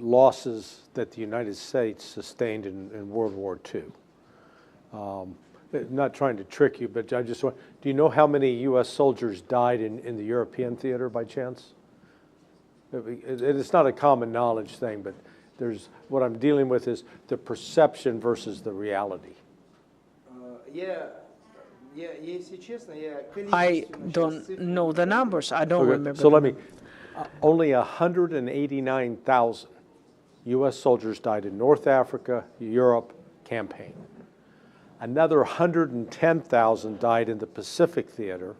losses that the United States sustained in World War II. Not trying to trick you, but I just want, do you know how many U.S. soldiers died in the European theater by chance? It's not a common knowledge thing, but what I'm dealing with is the perception versus the reality. I don't know the numbers. I don't remember. So let me, only 189,000 U.S. soldiers died in North Africa, Europe campaign. Another 110,000 died in the Pacific theater.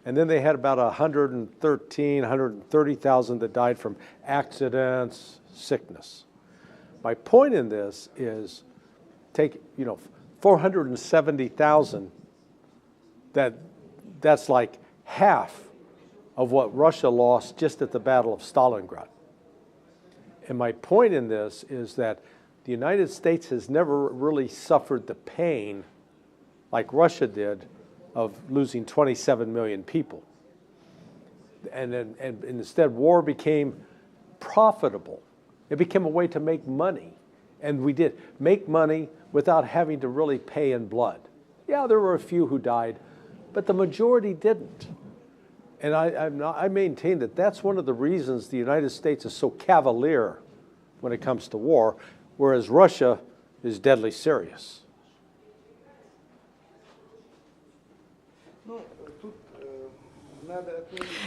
And then they had about 130,000 that died from accidents, sickness. My point in this is take, 470,000, that's like half of what Russia lost just at the Battle of Stalingrad. And my point in this is that the United States has never really suffered the pain like Russia did of losing 27 million people. And instead, war became profitable. It became a way to make money. And we did make money without having to really pay in blood. Yeah, there were a few who died, but the majority didn't. And I maintain that that's one of the reasons the United States is so cavalier when it comes to war, whereas Russia is deadly serious.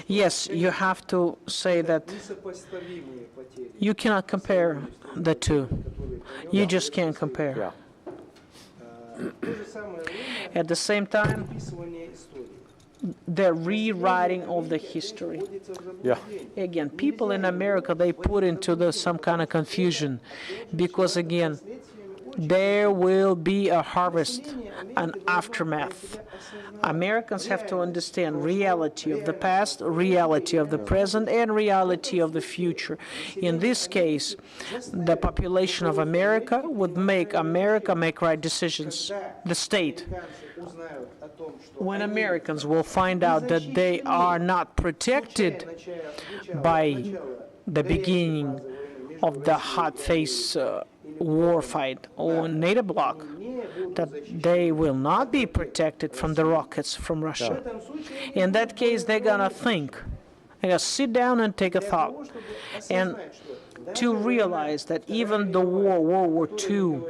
Yes, you have to say that you cannot compare the two. You just can't compare. Yeah. At the same time, the rewriting of the history. Yeah. Again, people in America, they put into some kind of confusion because, again, there will be a harvest, an aftermath. Americans have to understand reality of the past, reality of the present, and reality of the future. In this case, the population of America would make America make right decisions, the state. When Americans will find out that they are not protected by the beginning of the hot-face war fight on NATO bloc, that they will not be protected from the rockets from Russia. In that case, they're going to think. They're going to sit down and take a thought. And to realize that even the World War II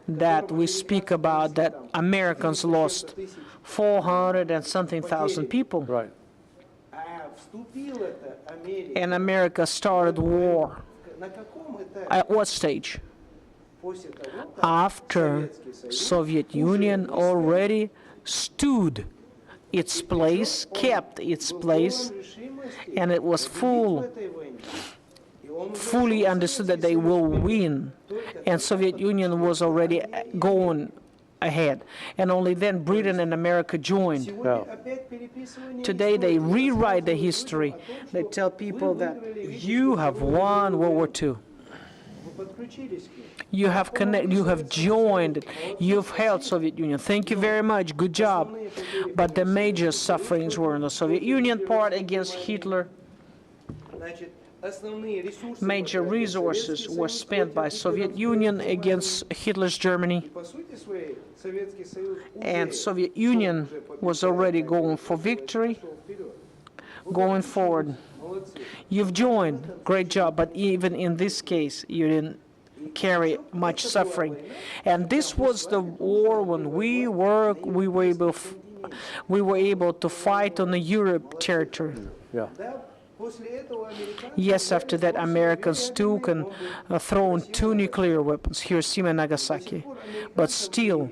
that we speak about, that Americans lost 400 and something thousand people. Right. And America started war. At what stage? After Soviet Union already stood its place, kept its place, and it was fully understood that they will win, and Soviet Union was already going ahead, and only then Britain and America joined. Yeah. Today they rewrite the history. They tell people that you have won World War II. You have joined, you've held Soviet Union. Thank you very much, good job. But the major sufferings were in the Soviet Union part against Hitler. Major resources were spent by Soviet Union against Hitler's Germany. And Soviet Union was already going for victory, going forward. You've joined, great job, but even in this case, you didn't carry much suffering. And this was the war when we were able to fight on the Europe territory. Yeah. Yes, after that, Americans took and thrown 2 nuclear weapons, Hiroshima and Nagasaki. But still,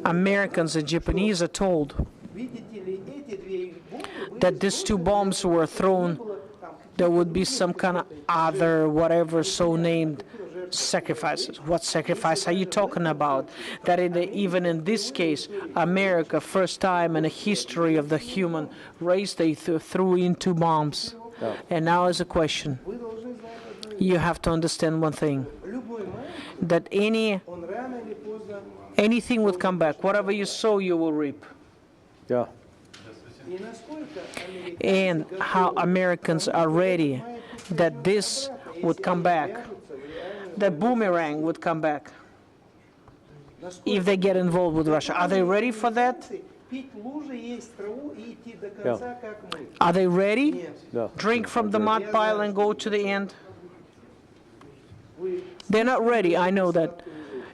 Americans and Japanese are told that these 2 bombs were thrown, there would be some kind of other, whatever, so-named sacrifices. What sacrifice are you talking about? That even in this case, America, first time in the history of the human race, they threw in 2 bombs. Yeah. And now is a question. You have to understand one thing, that anything would come back. Whatever you sow, you will reap. Yeah. And how Americans are ready, that this would come back. The boomerang would come back if they get involved with Russia. Are they ready for that? Are they ready? No. Drink from the mud pile and go to the end? They're not ready, I know that.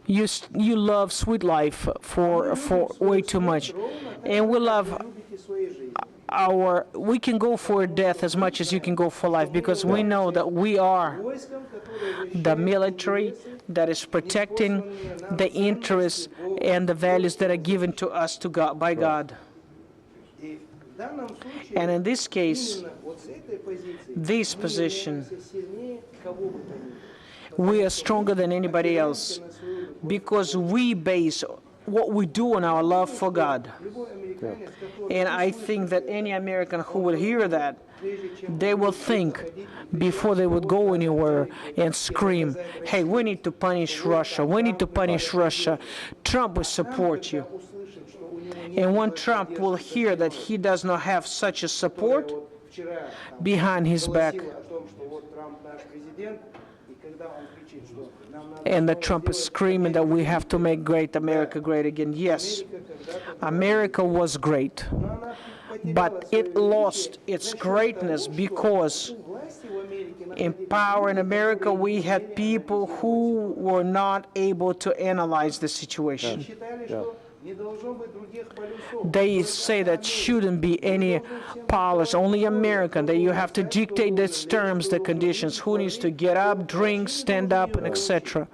You love sweet life for way too much. And we love we can go for death as much as you can go for life, because we know that we are the military that is protecting the interests and the values that are given to us by God. And in this case, this position, we are stronger than anybody else because we base what we do on our love for God. And I think that any American who will hear that, they will think before they would go anywhere and scream, hey, we need to punish Russia, we need to punish Russia. Trump will support you. And when Trump will hear that he does not have such a support behind his back, and that Trump is screaming that we have to make great America great again. Yes, America was great, but it lost its greatness because in power in America we had people who were not able to analyze the situation. Yeah. They say that shouldn't be any powers, only American, that you have to dictate the terms, the conditions, who needs to get up, drink, stand up, and etc.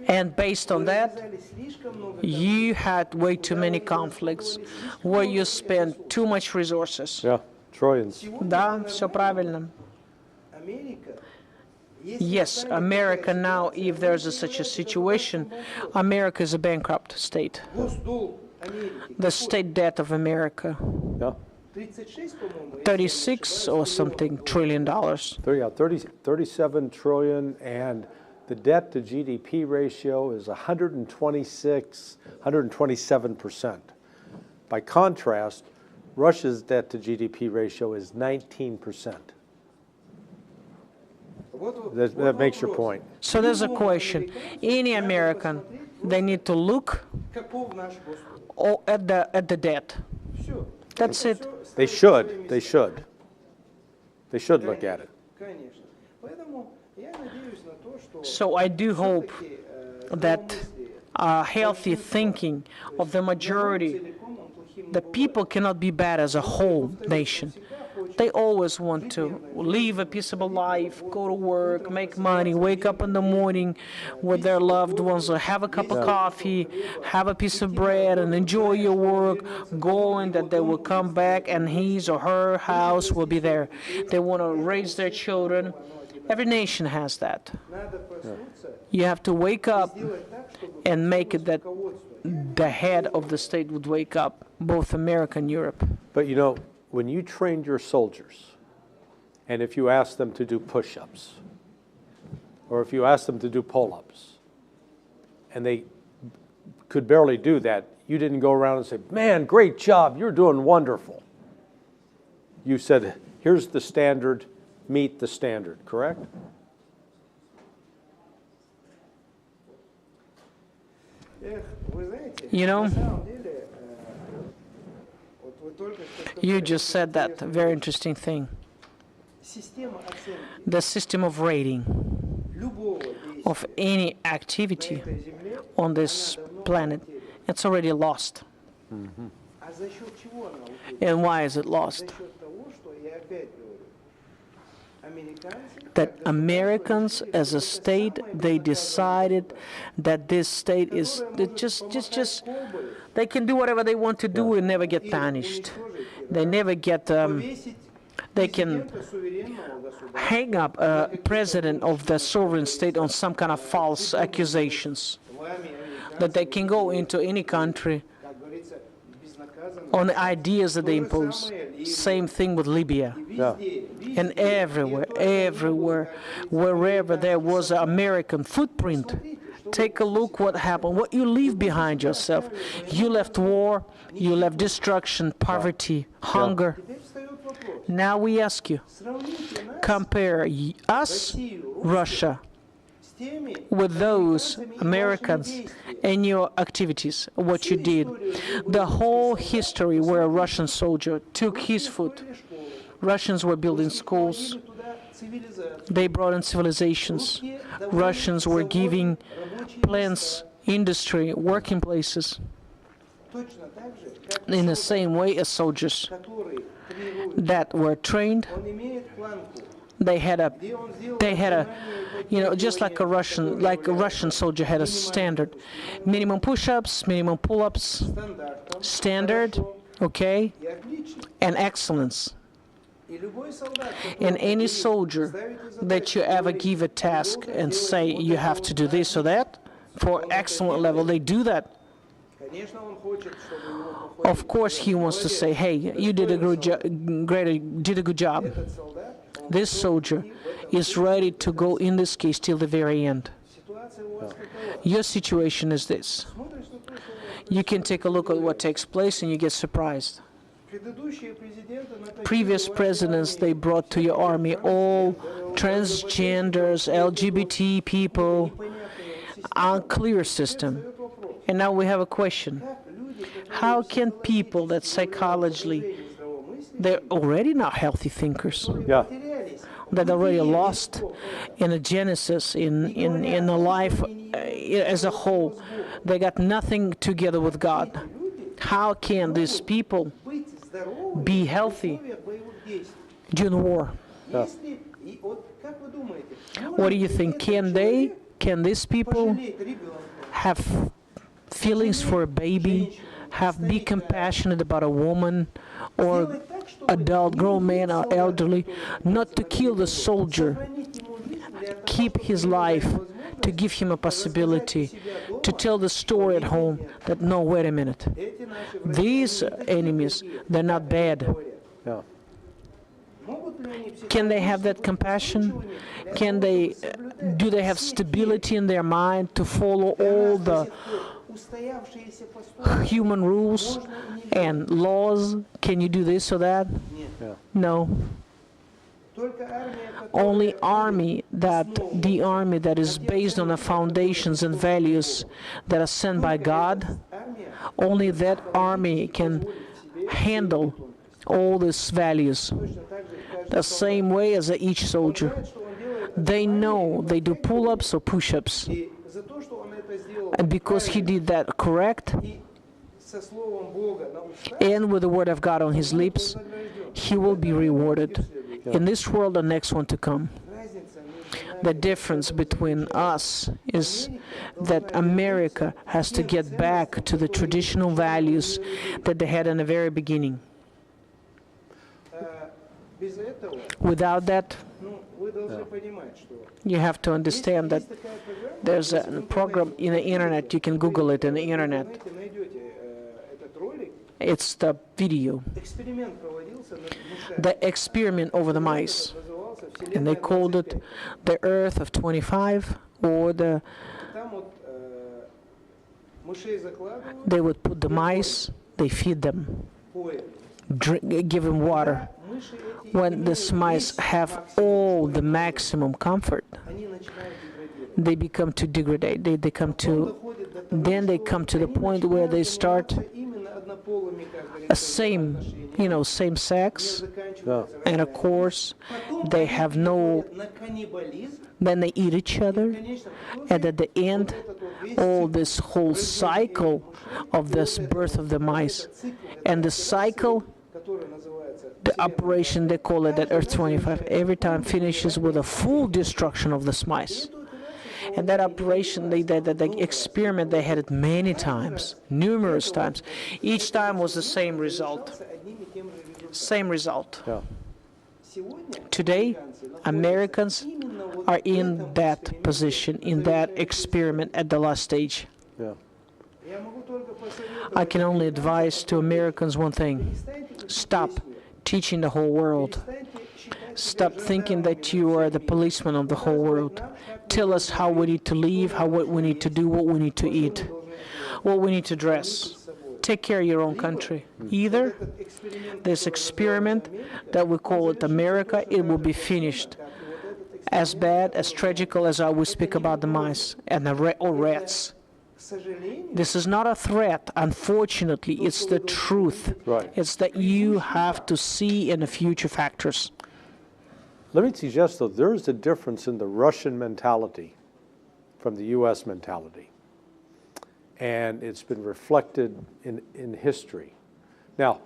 And based on that, you had way too many conflicts where you spent too much resources. Yeah, trillions. Да, все правильно. Yes, America now, if there's such a situation, America is a bankrupt state. The state debt of America, Yeah. 36 or something trillion dollars. 37 trillion, and the debt to GDP ratio is 127%. By contrast, Russia's debt to GDP ratio is 19%. That makes your point. So there's a question. Any American, they need to look at the debt. That's it. They should. They should look at it. So I do hope that healthy thinking of the majority, the people cannot be bad as a whole nation. They always want to live a peaceable life, go to work, make money, wake up in the morning with their loved ones, or have a cup of coffee, have a piece of bread, and enjoy your work, going that they will come back and his or her house will be there. They want to raise their children. Every nation has that. You have to wake up and make it that the head of the state would wake up, both America and Europe. But you know, when you trained your soldiers, and if you asked them to do push-ups, or if you asked them to do pull-ups, and they could barely do that, you didn't go around and say, man, great job, you're doing wonderful. You said, here's the standard, meet the standard, correct? You know, you just said that, a very interesting thing. The system of rating of any activity on this planet, it's already lost. Mm-hmm. And why is it lost? That Americans as a state, they decided that this state is just they can do whatever they want to do and never get punished. They never get they can hang up a president of the sovereign state on some kind of false accusations, that they can go into any country on the ideas that they impose. Same thing with Libya. Yeah. And everywhere, wherever there was an American footprint, take a look what happened, what you leave behind yourself. You left war, you left destruction, poverty, hunger. Now we ask you, compare us, Russia, with those Americans and your activities, what you did. The whole history where a Russian soldier took his foot. Russians were building schools. They brought in civilizations. Russians were giving plants, industry, working places. In the same way as soldiers that were trained, they had a, just like a Russian soldier had a standard. Minimum push-ups, minimum pull-ups, standard, okay, and excellence. And any soldier that you ever give a task and say you have to do this or that, for excellent level, they do that. Of course, he wants to say, hey, you did a good job. This soldier is ready to go, in this case, till the very end. Your situation is this. You can take a look at what takes place and you get surprised. Previous presidents, they brought to your army all transgenders, LGBT people, unclear system. And now we have a question. How can people that psychologically, they're already not healthy thinkers, that already lost in a genesis, in a life as a whole, they got nothing together with God. How can these people be healthy during war? What do you think? Can these people have feelings for a baby, be compassionate about a woman or adult, grown man or elderly, not to kill the soldier, keep his life, to give him a possibility, to tell the story at home that, no, wait a minute, these enemies, they're not bad. Yeah. Can they have that compassion? Do they have stability in their mind to follow all the human rules and laws? Can you do this or that? Yeah. No. Only the army that is based on the foundations and values that are sent by God, only that army can handle all these values. The same way as each soldier. They know they do pull-ups or push-ups. And because he did that correct, and with the word of God on his lips, he will be rewarded in this world and next one to come. The difference between us is that America has to get back to the traditional values that they had in the very beginning. Without that, you have to understand that there's a program in the internet, you can Google it in the internet. It's the video. The experiment over the mice. And they called it the Earth of 25, or they would put the mice, they feed them, give them water. When these mice have all the maximum comfort, they become to degrade. Then they come to the point where they start same sex, and of course they have then they eat each other, and at the end, all this whole cycle of this birth of the mice, and the cycle, the operation, they call it that Earth 25, every time finishes with a full destruction of the mice. And that operation, the experiment, they had it many times, numerous times. Each time was the same result. Same result. Yeah. Today, Americans are in that position, in that experiment at the last stage. Yeah. I can only advise to Americans one thing. Stop teaching the whole world. Stop thinking that you are the policeman of the whole world. Tell us how we need to live, what we need to do, what we need to eat, what we need to dress. take care of your own country. Either this experiment that we call it America, it will be finished. As bad, as tragical as I will speak about the mice and the rats. This is not a threat. Unfortunately, it's the truth. Right. It's that you have to see in the future factors. Let me suggest, though, there is a difference in the Russian mentality from the U.S. mentality. And it's been reflected in history. Now,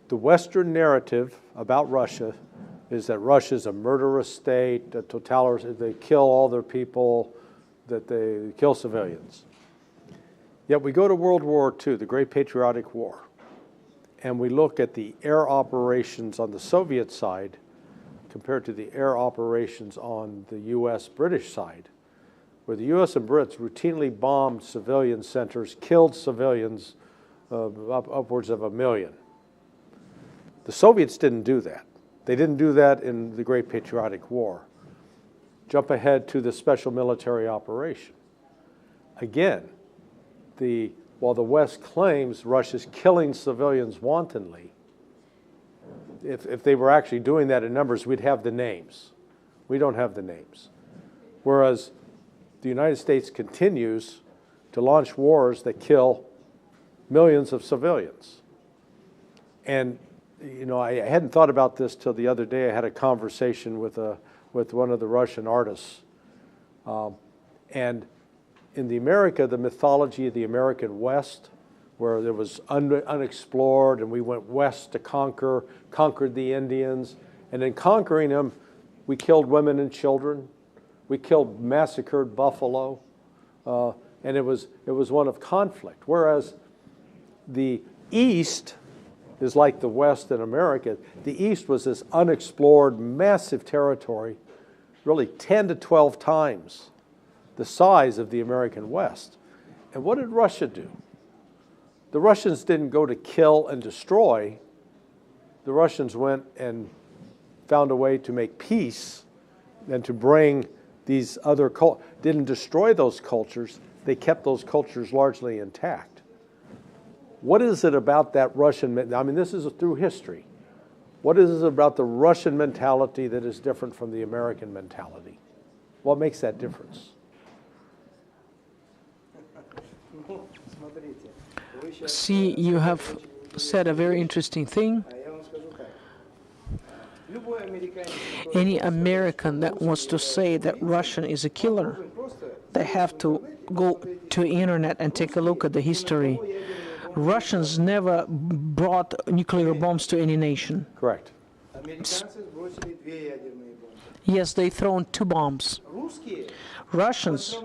the Western narrative about Russia is that Russia is a murderous state, a totalitarian, they kill all their people, that they kill civilians. Yet we go to World War II, the Great Patriotic War, and we look at the air operations on the Soviet side compared to the air operations on the U.S.-British side, where the U.S. and Brits routinely bombed civilian centers, killed civilians, upwards of 1 million. The Soviets didn't do that. They didn't do that in the Great Patriotic War. Jump ahead to the special military operation. Again, while the West claims Russia's killing civilians wantonly, if they were actually doing that in numbers, we'd have the names. We don't have the names. Whereas the United States continues to launch wars that kill millions of civilians. And you know, I hadn't thought about this till the other day. I had a conversation with one of the Russian artists. And in the mythology of the American West, where there was unexplored, and we went west to conquered the Indians, and in conquering them, we killed women and children. We massacred buffalo, and it was one of conflict. Whereas the East is like the West in America. The East was this unexplored, massive territory, really 10 to 12 times the size of the American West. And what did Russia do? The Russians didn't go to kill and destroy. The Russians went and found a way to make peace and to bring these other cultures. Didn't destroy those cultures. They kept those cultures largely intact. What is it about that Russian, I mean, this is through history. What is it about the Russian mentality that is different from the American mentality? What makes that difference? See, you have said a very interesting thing. Any American that wants to say that Russian is a killer, they have to go to the internet and take a look at the history. Russians never brought nuclear bombs to any nation. Correct. Yes, they thrown 2 bombs. Russians,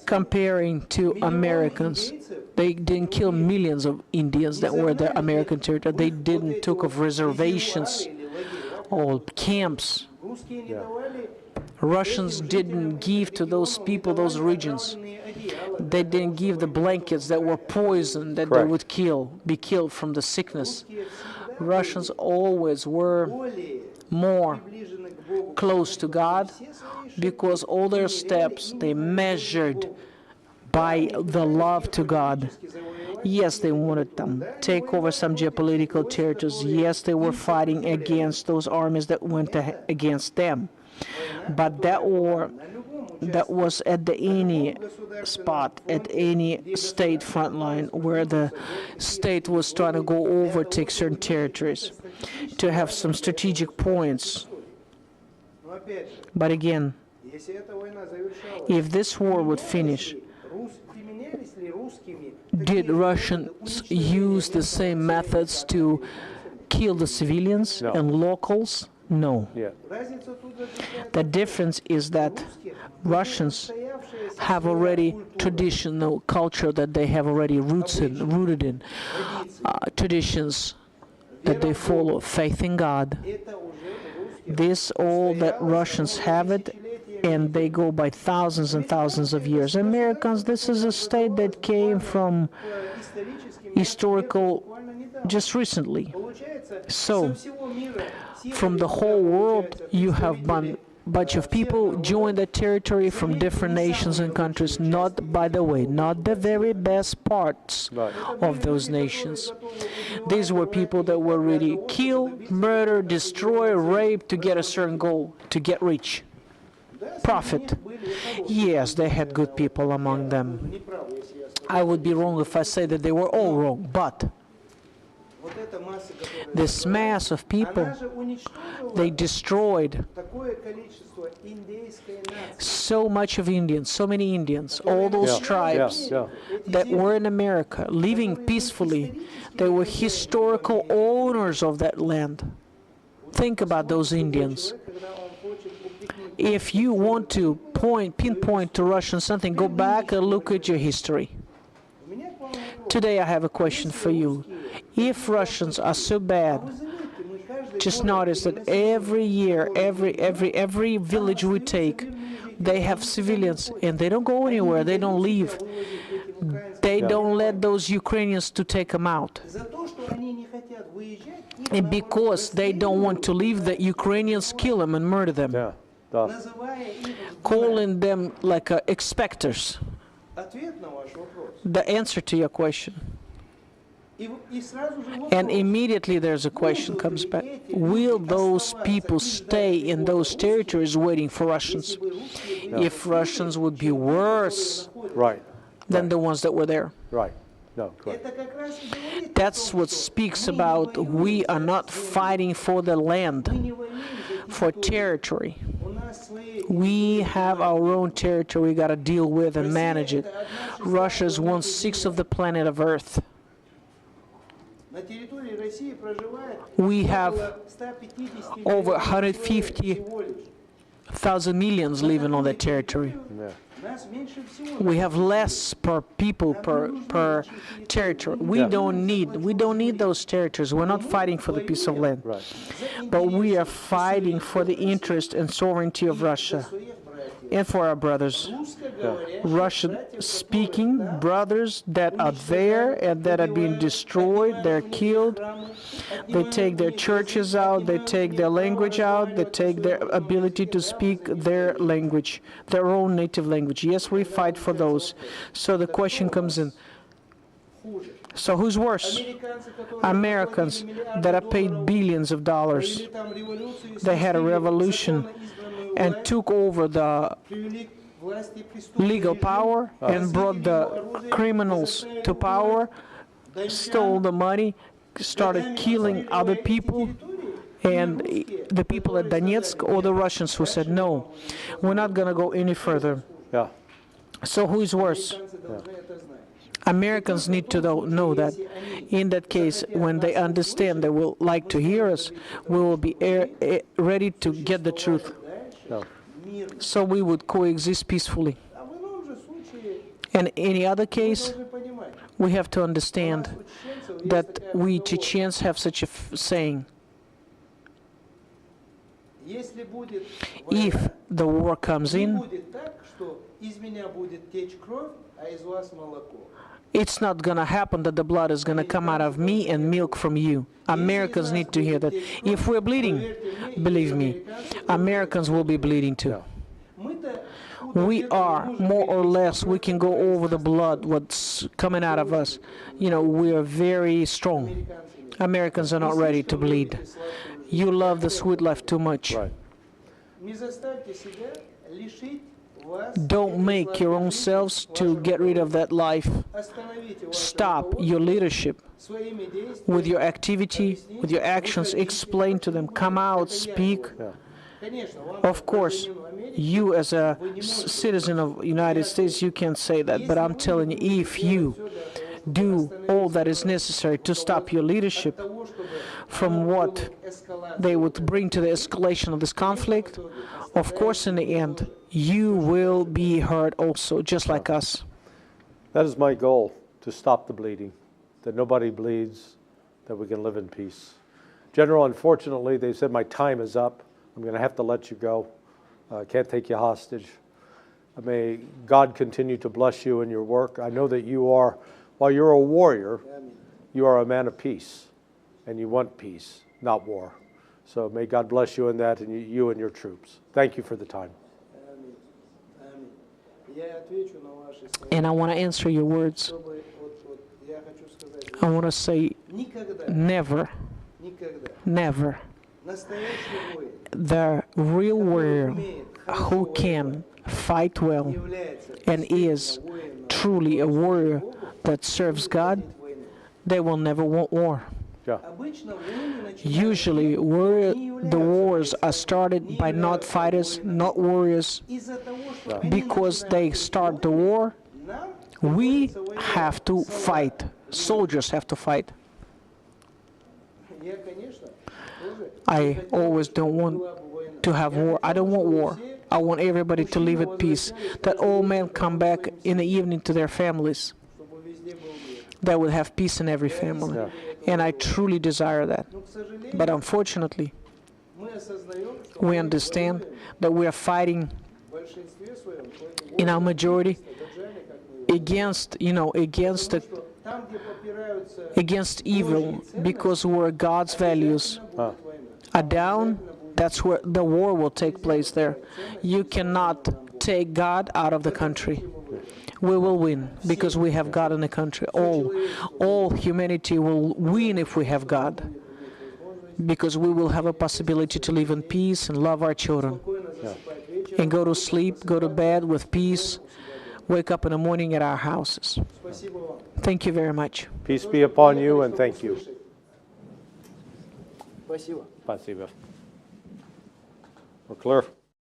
comparing to Americans, they didn't kill millions of Indians that were the American territory. They didn't took of reservations or camps. Yeah. Russians didn't give to those people those regions. They didn't give the blankets that were poisoned that Correct. They would be killed from the sickness. Russians always were more close to God because all their steps they measured by the love to God. Yes, they wanted them take over some geopolitical territories. Yes, they were fighting against those armies that went against them. But that war that was at any spot, at any state front line where the state was trying to go overtake certain territories to have some strategic points. But again, if this war would finish, did Russians use the same methods to kill the civilians and locals? No. Yeah. The difference is that Russians have already traditional culture that they have already rooted in traditions that they follow, faith in God. This all that Russians have it, and they go by thousands and thousands of years. Americans, this is a state that came from historical just recently. So, from the whole world, you have bunch of people joined that territory from different nations and countries, not, by the way, not the very best parts of those nations. These were people that were ready to kill, murder, destroy, rape to get a certain goal, to get rich. Profit. Yes, they had good people among them. I would be wrong if I say that they were all wrong, but this mass of people, they destroyed so much of Indians, so many Indians, all those tribes that were in America, living peacefully. They were historical owners of that land. Think about those Indians. If you want to pinpoint to Russia something, go back and look at your history. Today I have a question for you. If Russians are so bad, just notice that every year, every village we take, they have civilians and they don't go anywhere, they don't leave. They don't let those Ukrainians to take them out. And because they don't want to leave, the Ukrainians kill them and murder them. Calling them like expectors. The answer to your question. And immediately there's a question comes back. Will those people stay in those territories waiting for Russians? If Russians would be worse than the ones that were there. That's what speaks about we are not fighting for the land, for territory. We have our own territory we got to deal with and manage it. Russia is 1/6 of the planet of Earth. We have over 150,000 millions living on that territory. We have less per people per territory. We don't need those territories. We're not fighting for the piece of land. But we are fighting for the interest and sovereignty of Russia and for our brothers. Russian-speaking brothers that are there and that are being destroyed, they're killed. They take their churches out, they take their language out, they take their ability to speak their language, their own native language. Yes, we fight for those. So the question comes in. So who's worse? Americans that are paid billions of dollars. They had a revolution and took over the legal power and brought the criminals to power, stole the money, started killing other people, and the people at Donetsk, or the Russians who said, no, we're not going to go any further. So who is worse? Americans need to know that. In that case, when they understand, they will like to hear us, we will be ready to get the truth. So we would coexist peacefully. In any other case, we have to understand that we Chechens have such a saying. If the war comes in, it's not going to happen that the blood is going to come out of me and milk from you. Americans need to hear that. If we're bleeding, believe me, Americans will be bleeding too. We are, more or less, we can go over the blood, what's coming out of us. You know, we are very strong. Americans are not ready to bleed. You love the sweet life too much. Don't make your own selves to get rid of that life. Stop your leadership with your activity, with your actions. Explain to them. Come out, speak. Of course, you as a citizen of the United States, you can say that. But I'm telling you, if you do all that is necessary to stop your leadership from what they would bring to the escalation of this conflict, of course, in the end, you will be hurt also, just like us. That is my goal, to stop the bleeding, that nobody bleeds, that we can live in peace. General, unfortunately, they said my time is up. I'm going to have to let you go. I can't take you hostage. May God continue to bless you in your work. I know that you are, while you're a warrior, you are a man of peace, and you want peace, not war. So may God bless you in that, and you and your troops. Thank you for the time. And I want to answer your words. I want to say never, never. The real warrior who can fight well and is truly a warrior that serves God, they will never want war. Yeah. Usually, the wars are started by not fighters, not warriors. Because they start the war, we have to fight. Soldiers have to fight. I always don't want to have war. I don't want war. I want everybody to live at peace. That all men come back in the evening to their families. That will have peace in every family. Yeah. And I truly desire that. But unfortunately, we understand that we are fighting in our majority against evil, because where God's values are down, that's where the war will take place there. You cannot take God out of the country. We will win because we have God in the country. All humanity will win if we have God, because we will have a possibility to live in peace and love our children. Yeah. And go to sleep, go to bed with peace, wake up in the morning at our houses. Thank you very much. Peace be upon you, and thank you. Спасибо. We're clear.